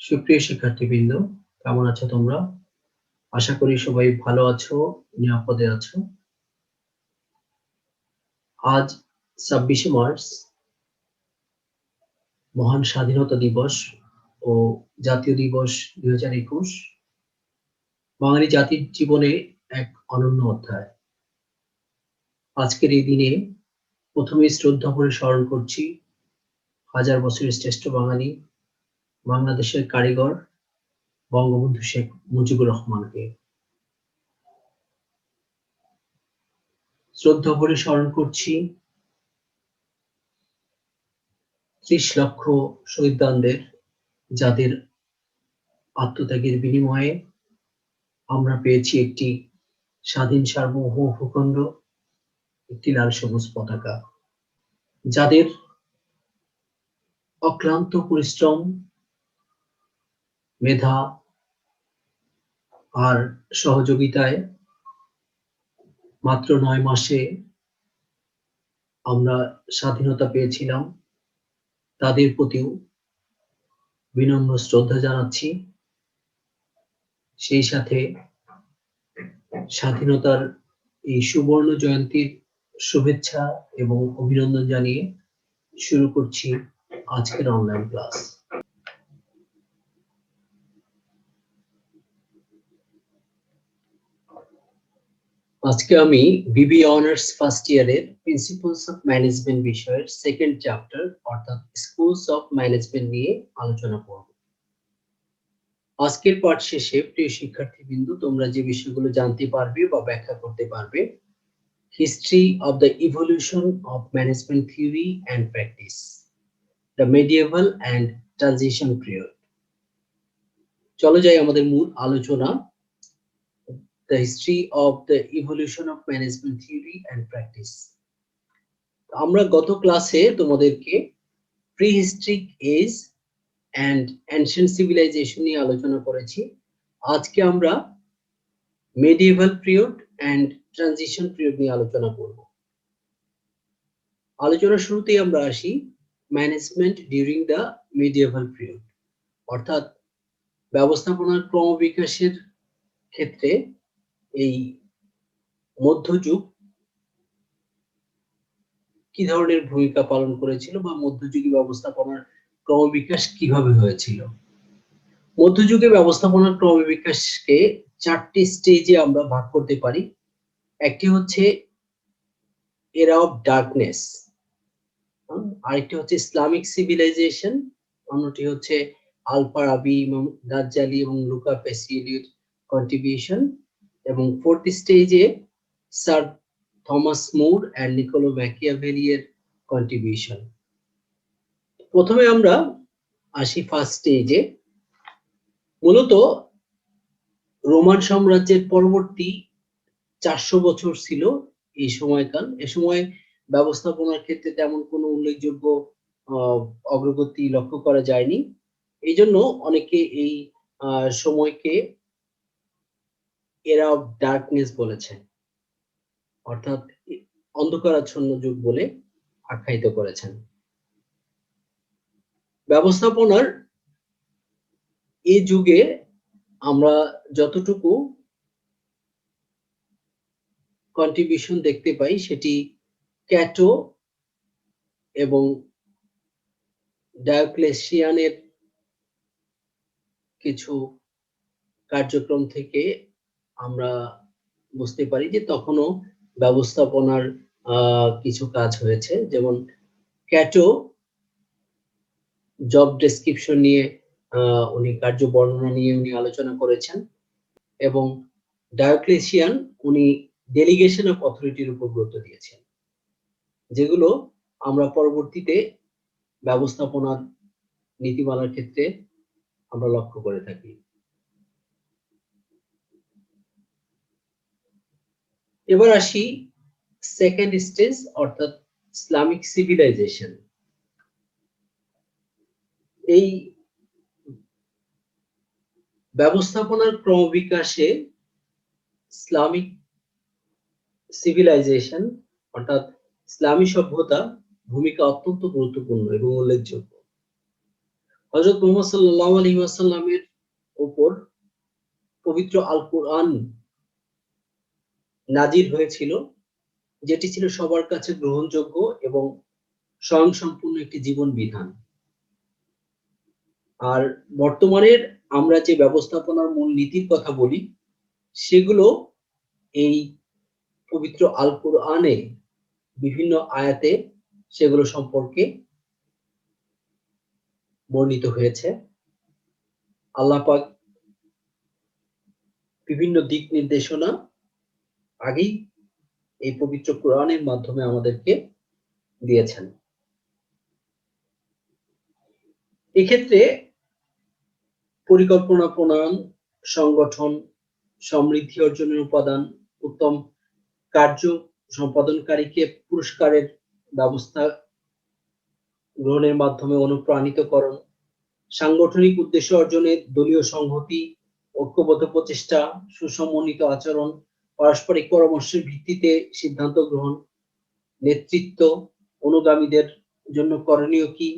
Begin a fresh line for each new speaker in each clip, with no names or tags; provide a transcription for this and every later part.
সুপ্রিয় শিক্ষার্থীবৃন্দ, কেমন আছো তোমরা? আশা করি সবাই ভালো আছো, নিরাপদে আছো। আজ 26শে মার্চ মহান স্বাধীনতা দিবস ও জাতীয় দিবস 2021। বাঙালি জাতির জীবনে এক অনন্য অধ্যায়। আজকের এই দিনে প্রথমে শ্রদ্ধা ভরে স্মরণ করছি হাজার বছরের শ্রেষ্ঠ বাঙালি, বাংলাদেশের কারিগর বঙ্গবন্ধু শেখ মুজিবুর রহমানকে। শ্রদ্ধা ভরে স্মরণ করছি 30 লক্ষ শহীদদের, যাদের আত্মত্যাগের বিনিময়ে আমরা পেয়েছি একটি স্বাধীন সার্বভৌম ভূখণ্ড, একটি লাল সবুজ পতাকা। যাদের অক্লান্ত পরিশ্রম, মেধা আর সহযোগিতায় মাত্র 9 মাসে আমরা স্বাধীনতা পেয়েছিলাম, তাদের প্রতিও বিনম্র শ্রদ্ধা জানাচ্ছি। সেই সাথে স্বাধীনতার এই সুবর্ণ জয়ন্তীর শুভেচ্ছা এবং অভিনন্দন জানিয়ে শুরু করছি আজকের অনলাইন ক্লাস। আজকে আমি বিবি অনার্স ফার্স্ট ইয়ারের প্রিন্সিপালস অফ ম্যানেজমেন্ট বিষয়ের সেকেন্ড চ্যাপ্টার অর্থাৎ স্কুলস অফ ম্যানেজমেন্ট নিয়ে আলোচনা করব। আজকের পাঠ শেষে প্রিয় শিক্ষার্থীবৃন্দ, তোমরা যে বিষয়গুলো জানতে পারবে বা ব্যাখ্যা করতে পারবে: history of the evolution of management theory and practice, the মেডিয়েভাল and transition period. চলো যাই আমাদের মূল আলোচনা, the history of the evolution of management theory and practice. আমরা গত ক্লাসে তোমাদেরকে প্রিহিস্ট্রিক এজ and ancient civilization নিয়ে আলোচনা করেছি। আজকে আমরা medieval period and transition period নিয়ে আলোচনা করব। আলোচনার শুরুতেই আমরা আসি management during the medieval period, অর্থাৎ ব্যবস্থাপনার ক্রমবিকাশের ক্ষেত্রে এই মধ্যযুগ কি ধরনের ভূমিকা পালন করেছিল বা মধ্যযুগী ব্যবস্থাপনার ক্রমবিকাশ কিভাবে হয়েছিল। মধ্যযুগে ব্যবস্থাপনার ক্রমবিকাশকে 4টি স্টেজে আমরা ভাগ করতে পারি। একটি হচ্ছে এরা অফ ডার্কনেস, আরেকটি হচ্ছে ইসলামিক সিভিলাইজেশন, অন্যটি হচ্ছে আল-ফারাবি, ইমাম গাজ্জালি এবং লুকা প্যাসিওলির কন্ট্রিবিউশন, এবং ফোর্থ স্টেজে sir Thomas More and Niccolo ম্যাকিয়াভেলির কন্ট্রিবিউশন। প্রথমে আমরা আসি ফার্স্ট স্টেজে। মূলত রোমান সাম্রাজ্যের পরবর্তী 400 বছর ছিল এই সময়কাল। এ সময় ব্যবস্থাপনার ক্ষেত্রে তেমন কোনো উল্লেখযোগ্য অগ্রগতি লক্ষ্য করা যায়নি। এই জন্য অনেকে এই সময়কে এরা অফ ডার্কনেস বলেছেন, অর্থাৎ অন্ধকারাচ্ছন্ন যুগ বলে আখ্যায়িত করেছেন। ব্যবস্থাপনার এই যুগে আমরা যতটুকু কন্ট্রিবিউশন দেখতে পাই সেটি ক্যাটো এবং ডায়োক্লেশিয়ানের কিছু কার্যক্রম থেকে আমরা বুঝতে পারি যে তখনও ব্যবস্থাপনার কিছু কাজ হয়েছে। যেমন ক্যাটো জব ডেসক্রিপশন নিয়ে উনি কার্য বর্ণনা নিয়ে উনি আলোচনা করেছেন, এবং ডায়োক্লেশিয়ান উনি ডেলিগেশন অফ অথরিটির উপর গুরুত্ব দিয়েছেন, যেগুলো আমরা পরবর্তীতে ব্যবস্থাপনার নীতিমালার ক্ষেত্রে আমরা লক্ষ্য করে থাকি। এবার আসি সেকেন্ড স্টেজ অর্থাৎ ইসলামিক সিভিলাইজেশন। এই ব্যবস্থাপনার ক্রমবিকাশে ইসলামিক সিভিলাইজেশন অর্থাৎ ইসলামী সভ্যতা ভূমিকা অত্যন্ত গুরুত্বপূর্ণ এবং উল্লেখযোগ্য। হযরত মুহাম্মদ সাল্লাল্লাহু আলাইহি ওয়াসাল্লামের উপর পবিত্র আল কোরআন নাজিল হয়েছিল, যেটি ছিল সবার কাছে গ্রহণযোগ্য এবং স্বয়ংসম্পূর্ণ একটি জীবন বিধান। আর বর্তমানের আমরা যে ব্যবস্থাপনার মূল নীতির কথা বলি, সেগুলো এই পবিত্র আল কোরআনে বিভিন্ন আয়াতে সেগুলো সম্পর্কে বর্ণিত হয়েছে। আল্লাহ পাক বিভিন্ন দিক নির্দেশনা আগেই এই পবিত্র কোরআনের মাধ্যমে আমাদেরকে দিয়েছেন। এক্ষেত্রে পরিকল্পনা প্রণয়ন, সংগঠন, সমৃদ্ধি অর্জনের উপাদান, উত্তম কার্য সম্পাদনকারীকে পুরস্কারের ব্যবস্থা গ্রহণের মাধ্যমে অনুপ্রাণিতকরণ, সাংগঠনিক উদ্দেশ্য অর্জনে দলীয় সংহতি, ঐক্যবদ্ধ প্রচেষ্টা, সুসমন্বিত আচরণ, পারস্পরিক পরামর্শের ভিত্তিতে সিদ্ধান্ত গ্রহণ, নেতৃত্ব, অনুগামীদের জন্য করণীয় কি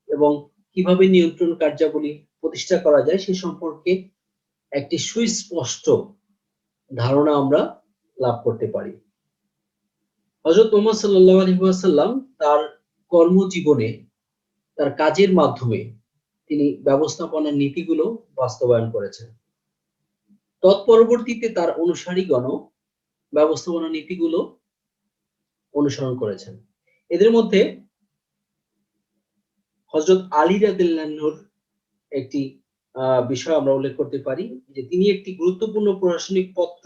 এবং কিভাবে নিয়ন্ত্রণ কার্যাবলী প্রতিষ্ঠা করা যায় সে সম্পর্কে একটি সুস্পষ্ট ধারণা আমরা লাভ করতে পারি। হযরত মুহাম্মদ সাল্লাল্লাহু আলাইহি ওয়াসাল্লাম তার কর্মজীবনে তার কাজের মাধ্যমে তিনি ব্যবস্থাপনার নীতিগুলো বাস্তবায়ন করেছেন। তৎপরবর্তীতে তার অনুসারীগণও ব্যবস্থাপনা নীতিগুলো অনুসরণ করেছেন। এদের মধ্যে হযরত আলী রাদিয়াল্লাহু আনহুর একটি বিষয় আমরা উল্লেখ করতে পারি যে তিনি একটি গুরুত্বপূর্ণ প্রশাসনিক পত্র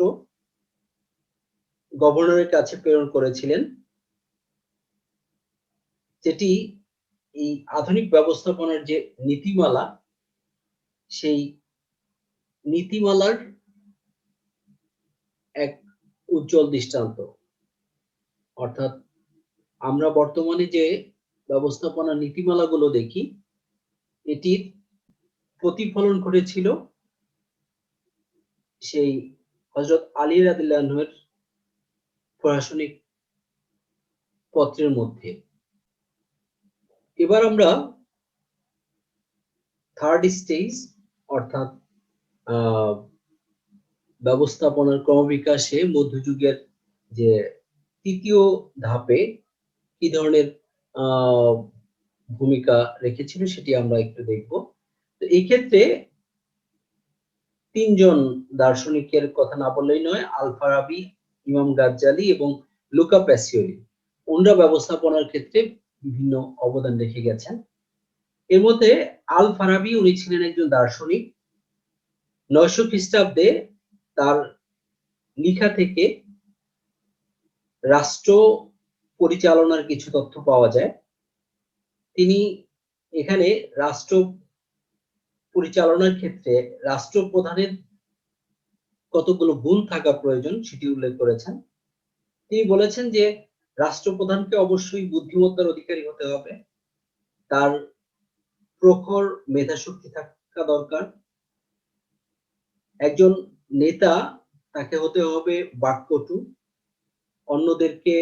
গভর্নরের কাছে প্রেরণ করেছিলেন, যেটি এই আধুনিক ব্যবস্থাপনার যে নীতিমালা, সেই নীতিমালার এক উজ্জ্বল দৃষ্টান্ত। অর্থাৎ আমরা বর্তমানে যে ব্যবস্থাপনা নীতিমালাগুলো দেখি, এটির প্রতিফলন ঘটেছিল সেই হযরত আলী রাদিয়াল্লাহু আনহুর প্রশাসনিক পত্রের মধ্যে। এবার আমরা থার্ড স্টেজ অর্থাৎ ব্যবস্থাপনার ক্রমবিকাশে মধ্যযুগের যে তৃতীয় ধাপে কি ধরনের ভূমিকা রেখেছিল সেটি আমরা একটু দেখব। তো এই ক্ষেত্রে তিনজন দার্শনিকের কথা না বললেই নয়, আল ফারাবি, ইমাম গাজ্জালি এবং লুকা প্যাসিওলি, ওনারা ব্যবস্থাপনার ক্ষেত্রে বিভিন্ন অবদান রেখে গেছেন। এর মধ্যে আল ফারাবি উনি ছিলেন একজন দার্শনিক। 900 খ্রিস্টাব্দে তার লেখা থেকে রাষ্ট্র পরিচালনার কিছু তথ্য পাওয়া যায়। তিনি এখানে রাষ্ট্র পরিচালনার ক্ষেত্রে রাষ্ট্রপ্রধানের কতগুলো গুণ থাকা প্রয়োজন সেটি উল্লেখ করেছেন। তিনি বলেছেন যে রাষ্ট্রপ্রধানকে অবশ্যই বুদ্ধিমত্তার অধিকারী হতে হবে, তার প্রখর মেধাশক্তি থাকা দরকার, একজন নেতা তাকে হতে হবে বাক্পটু, অন্যদেরকে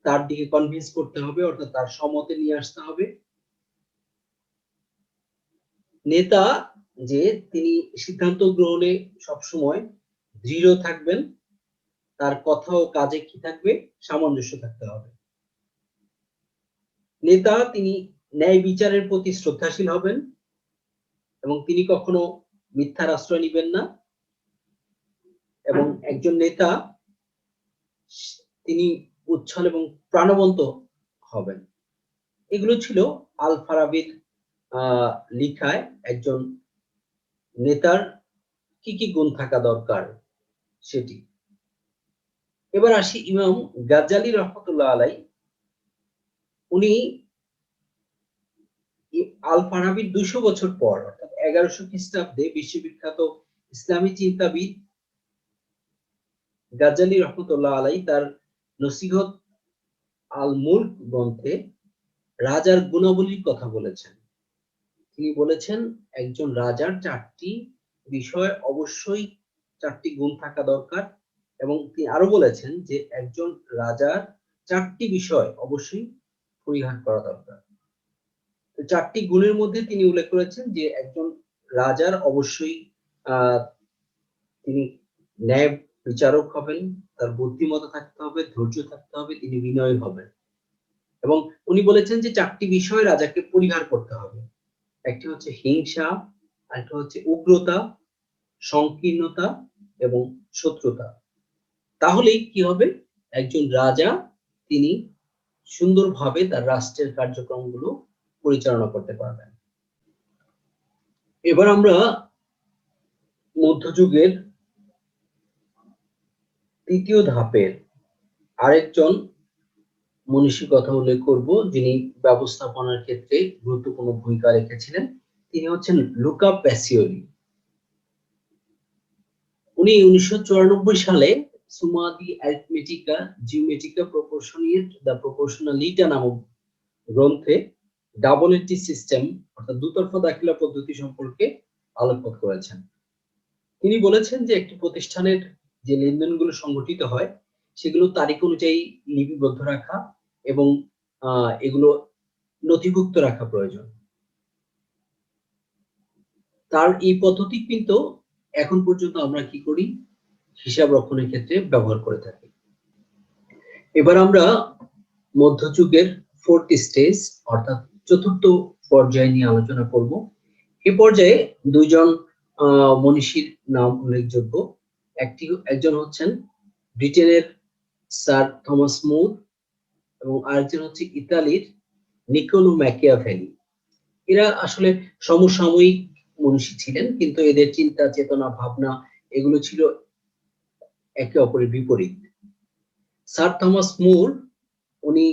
তার দিকে কনভিন্স করতে হবে, অর্থাৎ তার সমতে নিয়ে আসতে হবে। নেতা যে তিনি সিদ্ধান্ত গ্রহণে সবসময় দৃঢ় থাকবেন, তার কথা ও কাজে কি থাকবে, সামঞ্জস্য থাকতে হবে। নেতা তিনি ন্যায় বিচারের প্রতি শ্রদ্ধাশীল হবেন এবং তিনি কখনো মিথ্যার আশ্রয় নেবেন না, এবং একজন নেতা তিনি উচ্ছল এবং প্রাণবন্ত হবেন। এগুলো ছিল আল ফারাবির লিখায় একজন নেতার কি কি গুণ থাকা দরকার সেটি। এবার আসি ইমাম গাজ্জালি রহমতুল্লাহ আলাই। উনি আল ফারাবির 200 বছর পর অর্থাৎ 1100 খ্রিস্টাব্দে বিশ্ববিখ্যাত ইসলামী চিন্তাবিদ গাজ্জালি রহমতুল্লাহ আলাই তার নসিহত আল মুলক গ্রন্থে রাজার গুণাবলীর কথা বলেছেন। তিনি বলেছেন একজন রাজার 4টি বিষয় অবশ্যই 4টি গুণ থাকা দরকার, এবং তিনি আরো বলেছেন যে একজন রাজার 4টি বিষয় অবশ্যই পরিহার করা দরকার। চারটি গুণের মধ্যে তিনি উল্লেখ করেছেন যে একজন রাজার অবশ্যই তিনি ন্যায় বিচারক হবেন, তার বুদ্ধিমত্তা থাকতে হবে, ধৈর্য থাকতে হবে, তিনি বিনয়ী হবেন। এবং উনি বলেছেন যে চারটি বিষয় রাজাকে পরিহার করতে হবে। একটি হচ্ছে হিংসা, আরেকটা হচ্ছে উগ্রতা, সংকীর্ণতা এবং শত্রুতা। তাহলেই কি হবে, একজন রাজা তিনি সুন্দরভাবে তার রাষ্ট্রের কার্যক্রমগুলো পরিচালনা করতে পারবেন। এবার আমরা মধ্যযুগের তৃতীয় ধাপের আরেকজন মনীষীর কথা উল্লেখ করব, যিনি ব্যবস্থাপনার ক্ষেত্রে গুরুত্বপূর্ণ ভূমিকা রেখেছিলেন। তিনি হচ্ছেন লুকা প্যাসিওলি। উনি 1994 সালে সুমা দি অ্যারিথমেটিকা জিওমেট্রিকা প্রপোর্শনিয়েট দ্য প্রপোর্শনালিটা নামক গ্রন্থে ডাবল-এন্ট্রি সিস্টেম অর্থাৎ দুতরফা দাখিলা পদ্ধতি সম্পর্কে আলোকপাত করেছেন। তিনি বলেছেন যে একটি প্রতিষ্ঠানের যে লেনদেনগুলো সংগঠিত হয় সেগুলো তারিখ অনুযায়ী লিপিবদ্ধ রাখা এবং এগুলো নথিভুক্ত রাখা প্রয়োজন। তার এই পদ্ধতি কিন্তু এখন পর্যন্ত আমরা কি করি, হিসাব রক্ষণের ক্ষেত্রে ব্যবহার করে থাকি। এবার আমরা মধ্যযুগের ফোর্থ স্টেজ অর্থাৎ চতুর্থ পর্যায় নিয়ে আলোচনা করব। এই পর্যায়ে দুইজন মনীষীর নাম উল্লেখযোগ্য। একজন হচ্ছেন ব্রিটেনের স্যার থমাস মুর এবং আরেকজন হচ্ছে ইতালির নিকোলো ম্যাকিয়াভেলি। এরা আসলে সমসাময়িক মনীষী ছিলেন, কিন্তু এদের চিন্তা চেতনা ভাবনা এগুলো ছিল একে অপরের বিপরীত। স্যার থমাস মুর উনি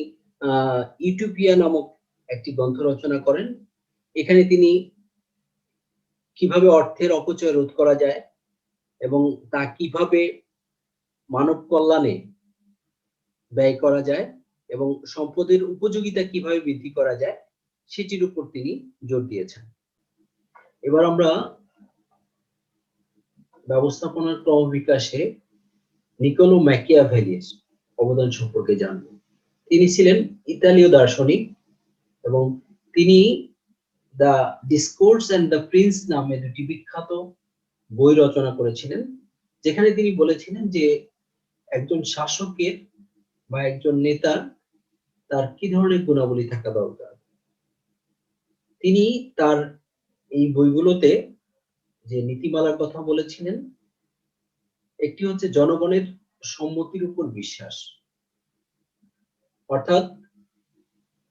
ইউটোপিয়া নামক একটি গ্রন্থ রচনা করেন। এখানে তিনি কিভাবে অর্থের অপচয় রোধ করা যায় এবং তা কিভাবে মানব কল্যাণে ব্যয় করা যায় এবং সম্পদের উপযোগিতা কিভাবে বৃদ্ধি করা যায় সেটির উপর তিনি জোর দিয়েছেন। এবার আমরা ব্যবস্থাপনার ক্রমবিকাশে নিকোলো ম্যাকিয়াভেলির অবদান সম্পর্কে জানব। তিনি ছিলেন ইতালীয় দার্শনিক এবং তিনি the discourse and the prince নামে দুটি বিখ্যাত বই রচনা করেছিলেন, যেখানে তিনি বলেছিলেন যে একজন শাসকের বা একজন নেতার তার কি ধরনের গুণাবলী থাকা দরকার। তিনি তার এই বইগুলোতে যে নীতিমালার কথা বলেছিলেন, একটি হচ্ছে জনগণের সম্মতির উপর বিশ্বাস, অর্থাৎ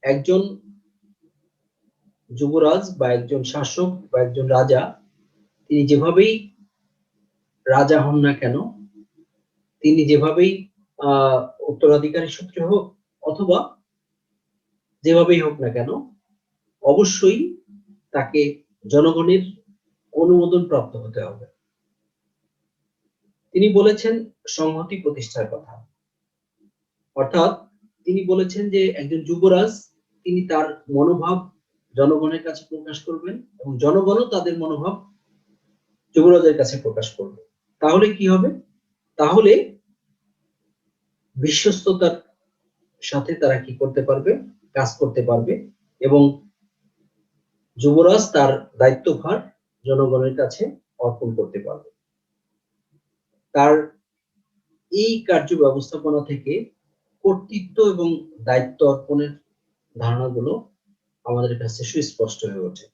একজন যুবরাজ বা একজন শাসক বা একজন রাজা তিনি যেভাবেই রাজা হন না কেন, তিনি যেভাবেই উত্তরাধিকারী সূত্রে হোক অথবা যেভাবেই হোক না কেন, অবশ্যই তাকে জনগণের অনুমোদন প্রাপ্ত হতে হবে। তিনি বলেছেন সংহতি প্রতিষ্ঠার কথা, অর্থাৎ তিনি বলেছেন যে একজন যুবরাজ তিনি তার মনোভাব জনগণের কাছে প্রকাশ করবেন এবং জনগণও তাদের মনোভাব যুবরাজের কাছে প্রকাশ করবে। তাহলে কি হবে, তাহলে বিশ্বস্ততার সাথে তারা কি করতে পারবে, কাজ করতে পারবে এবং যুবরাজ তার দায়িত্বভার জনগণের কাছে অর্পণ করতে পারবে। তার এই কার্য ব্যবস্থাপনা থেকে কর্তৃত্ব এবং দায়িত্ব অর্পণের ধারণাগুলো আমাদের কাছে সুস্পষ্ট হয়ে ওঠে।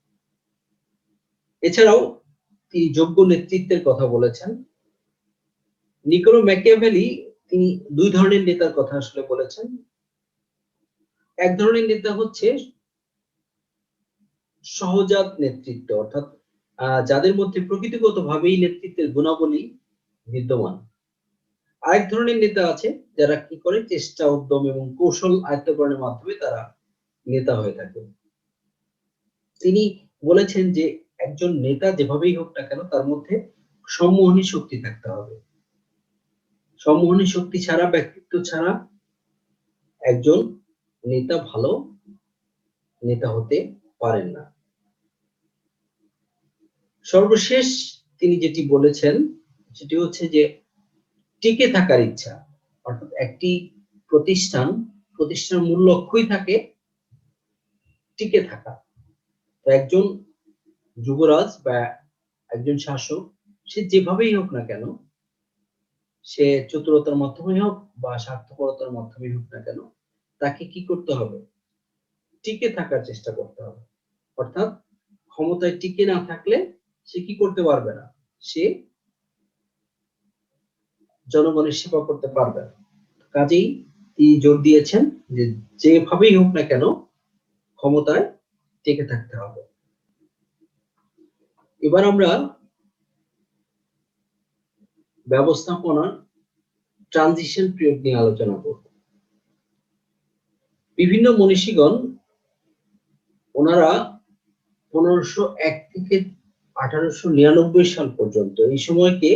এছাড়াও তিনি যোগ্য নেতৃত্বের কথা বলেছেন। নিকোলো ম্যাকিয়াভেলি তিনি দুই ধরনের নেতার কথা আসলে বলেছেন। এক ধরনের নেতা হচ্ছে সহজাত নেতৃত্ব, অর্থাৎ যাদের মধ্যে প্রকৃতিগতভাবেই নেতৃত্বের গুণাবলী বিদ্যমান। আরেক ধরনের নেতা আছে যারা কি করে চেষ্টা উদ্যম এবং কৌশল আয়ত্তকরণের মাধ্যমে তারা নেতা হয়ে থাকে। তিনি বলেছেন যে একজন নেতা যেভাবেই হোক না কেন তার মধ্যে সম্মোহনী শক্তি থাকতে হবে। সম্মোহনী শক্তি ছাড়া, ব্যক্তিত্ব ছাড়া একজন নেতা ভালো নেতা হতে পারেন না। সর্বশেষ তিনি যেটি বলেছেন সেটি হচ্ছে যে টিকে থাকার ইচ্ছা, অর্থাৎ একটি প্রতিষ্ঠান মূল লক্ষ্যই থাকে টিকে থাকা। তো একজন যুবরাজ বা একজন শাসক সে যেভাবেই হোক না কেন, সে চতুরতার মাধ্যমে হোক বা স্বার্থপরতার মাধ্যমে হোক না কেন, তাকে কি করতে হবে? টিকে থাকার চেষ্টা করতে হবে। অর্থাৎ ক্ষমতায় টিকে না থাকলে সে কি করতে পারবে না? সে জনগণের সেবা করতে পারবে না। কাজেই তিনি জোর দিয়েছেন যে যেভাবেই হোক না কেন ক্ষমতায় টিকে থাকতে হবে। এবার আমরা ব্যবস্থাপনার ট্রানজিশন পিরিয়ড নিয়ে আলোচনা করব। বিভিন্ন মনীষীগণ ওনারা 1501 থেকে 1899 সাল পর্যন্ত এই সময়কে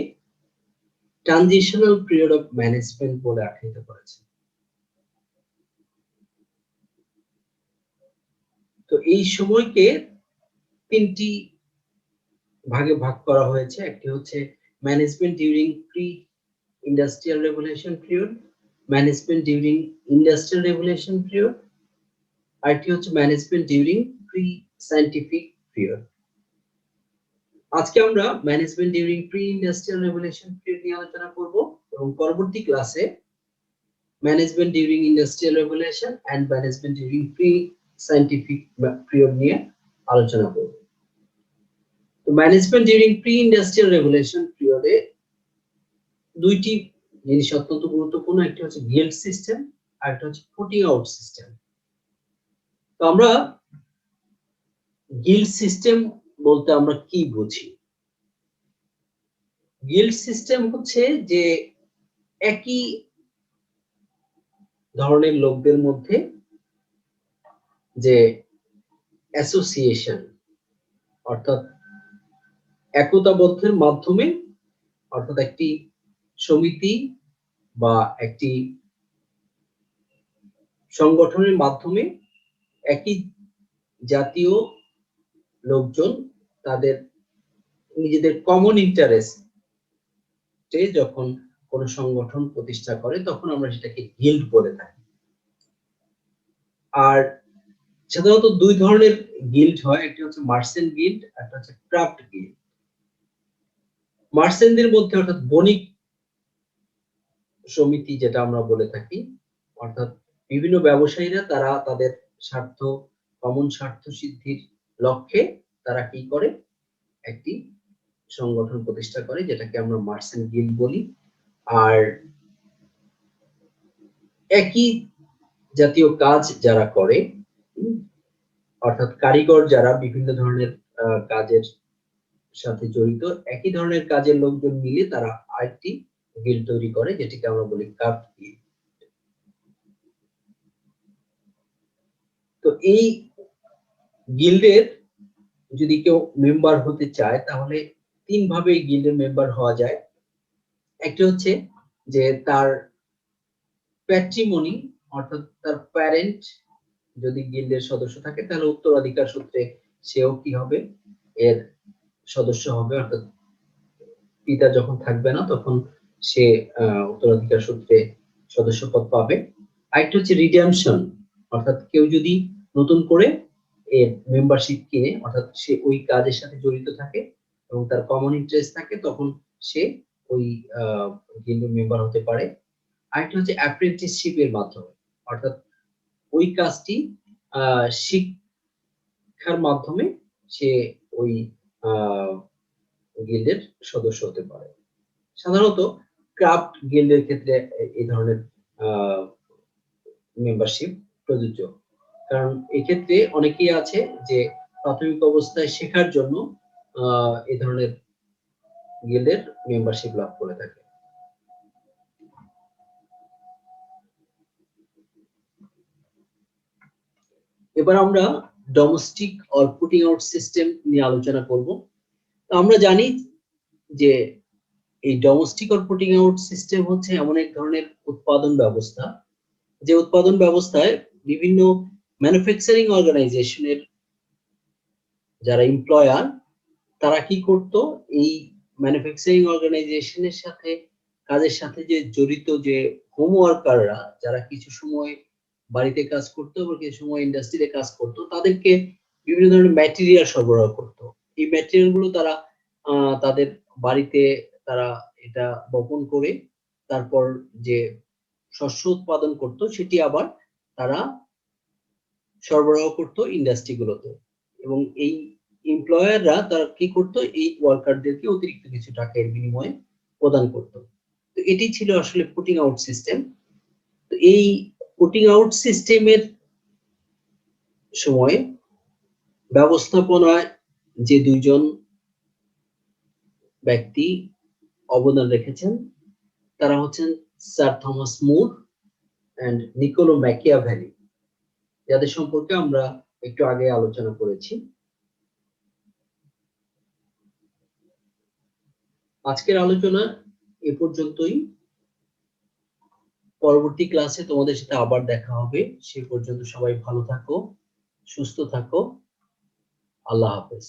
ট্রানজিশনাল পিরিয়ড অফ ম্যানেজমেন্ট বলে আখ্যায়িত করেছেন। তো এই সময়কে তিনটি ভাগে ভাগ করা হয়েছে। একটি হচ্ছে management during pre industrial revolution period, management during industrial revolution period, আরেকটি হচ্ছে management during pre scientific period. আজকে আমরা management during pre industrial revolution period নিয়ে আলোচনা করব এবং পরবর্তী ক্লাসে management during industrial revolution and management during pre scientific period নিয়ে আলোচনা করব। তো management during pre industrial revolution পিরিয়ডে দুইটি জিনিস অত্যন্ত গুরুত্বপূর্ণ, একটি হচ্ছে গিল্ড সিস্টেম আর একটা হচ্ছে পুটিং আউট সিস্টেম। তো আমরা গিল্ড সিস্টেম বলতে আমরা কি বুঝি? গিল্ড সিস্টেম হচ্ছে যে একই ধরনের লোকদের মধ্যে যে অ্যাসোসিয়েশন, অর্থাৎ একতাবদ্ধের মাধ্যমে, অর্থাৎ একটি সমিতি বা একটি সংগঠনের মাধ্যমে একই জাতীয় লোকজন তাদের নিজেদের কমন ইন্টারেস্টে যখন কোন সংগঠন প্রতিষ্ঠা করে তখন আমরা সেটাকে গিল্ড বলে থাকি। আর সাধারণত দুই ধরনের গিল্ড হয়, একটি হচ্ছে মার্চেন্ট গিল্ড, একটা হচ্ছে ক্রাফট গিল্ড। মার্চেন্টদের মধ্যে অর্থাৎ বণিক সমিতি যেটা আমরা বলে থাকি, অর্থাৎ বিভিন্ন ব্যবসায়ীরা তারা তাদের স্বার্থ, কমন স্বার্থ সিদ্ধির লক্ষ্যে তারা কি করে? একটি সংগঠন প্রতিষ্ঠা করে, যেটাকে আমরা মার্চেন্ট গিল্ড বলি। আর একই জাতীয় কাজ যারা করে, অর্থাৎ কারিগর যারা বিভিন্ন ধরনের কাজের সাথে জড়িত, একই ধরনের কাজের লোকজন মিলে তারা আরেকটি গিল্ড তৈরি করে, যেটিকে আমরা বলি ক্রাফট গিল্ড। তো এই গিল্ডের যদি কেউ মেম্বার হতে চায় তাহলে তিন ভাবে গিল্ডের মেম্বার হওয়া যায়। একটা হচ্ছে যে তার প্যাট্রিমনি, অর্থাৎ তার প্যারেন্ট যদি গিল্ডের সদস্য থাকে তাহলে উত্তরাধিকার সূত্রে সেও কি হবে? এর সদস্য হবে, অর্থাৎ পিতা যখন থাকবে না তখন সে উত্তরাধিকার সূত্রে সদস্যপদ পাবে। আরেকটা হচ্ছে রিডেমশন, অর্থাৎ কেউ যদি নতুন করে এর মেম্বারশিপ কিনে, অর্থাৎ সে ওই কাজের সাথে জড়িত থাকে এবং তার কমন ইন্টারেস্ট থাকে, তখন সে ওই গিল্ডের মেম্বার হতে পারে। আরেকটা হচ্ছে অ্যাপ্রেন্টিসশিপের মাধ্যমে, অর্থাৎ ওই কাজটি শিক্ষার মাধ্যমে সে ওই গিল্ডের সদস্য হতে পারে। সাধারণত ক্রাফট গিল্ডের ক্ষেত্রে এই ধরনের মেম্বারশিপ প্রযোজ্য, কারণ এক্ষেত্রে অনেকেই আছে যে প্রাথমিক অবস্থায় শেখার জন্য এই ধরনের গিল্ডের মেম্বারশিপ লাভ করে থাকে। এবার আমরা domestic or putting out system নিয়ে আলোচনা করব। তো আমরা জানি যে এই domestic or putting out system হচ্ছে এমন এক ধরনের উৎপাদন ব্যবস্থা, যে উৎপাদন ব্যবস্থায় বিভিন্ন ম্যানুফ্যাকচারিং অর্গানাইজেশনের যারা এমপ্লয়ার তারা কি করত? এই ম্যানুফ্যাকচারিং অর্গানাইজেশনের সাথে কাজের সাথে যে জড়িত যে হোম ওয়ার্কাররা, যারা কিছু সময় বাড়িতে কাজ করতো আবার কিছু সময় ইন্ডাস্ট্রিতে কাজ করতো, তাদেরকে বিভিন্ন ধরনের ম্যাটেরিয়াল সরবরাহ করতো। এই ম্যাটেরিয়াল গুলো তারা তাদের বাড়িতে তারা এটা বপন করে তারপর যে শস্য উৎপাদন করতো সেটি আবার তারা সরবরাহ করতো ইন্ডাস্ট্রিগুলোতে, এবং এই এমপ্লয়াররা তারা কি করতো, এই ওয়ার্কারদেরকে অতিরিক্ত কিছু টাকা এর বিনিময়ে প্রদান করতো। তো এটি ছিল আসলে পুটিং আউট সিস্টেম। তো এই পুটিং আউট সিস্টেমের সময় ব্যবস্থাপনায় যে দুইজন ব্যক্তি অবদান রেখেছেন তারা হচ্ছেন sir Thomas More and Niccolo Machiavelli, যাদের সম্পর্কে আমরা একটু আগে আলোচনা করেছি। আজকের আলোচনা এ পর্যন্তই। পরবর্তী ক্লাসে তোমাদের সাথে আবার দেখা হবে। সে পর্যন্ত সবাই ভালো থাকো, সুস্থ থাকো। আল্লাহ হাফেজ।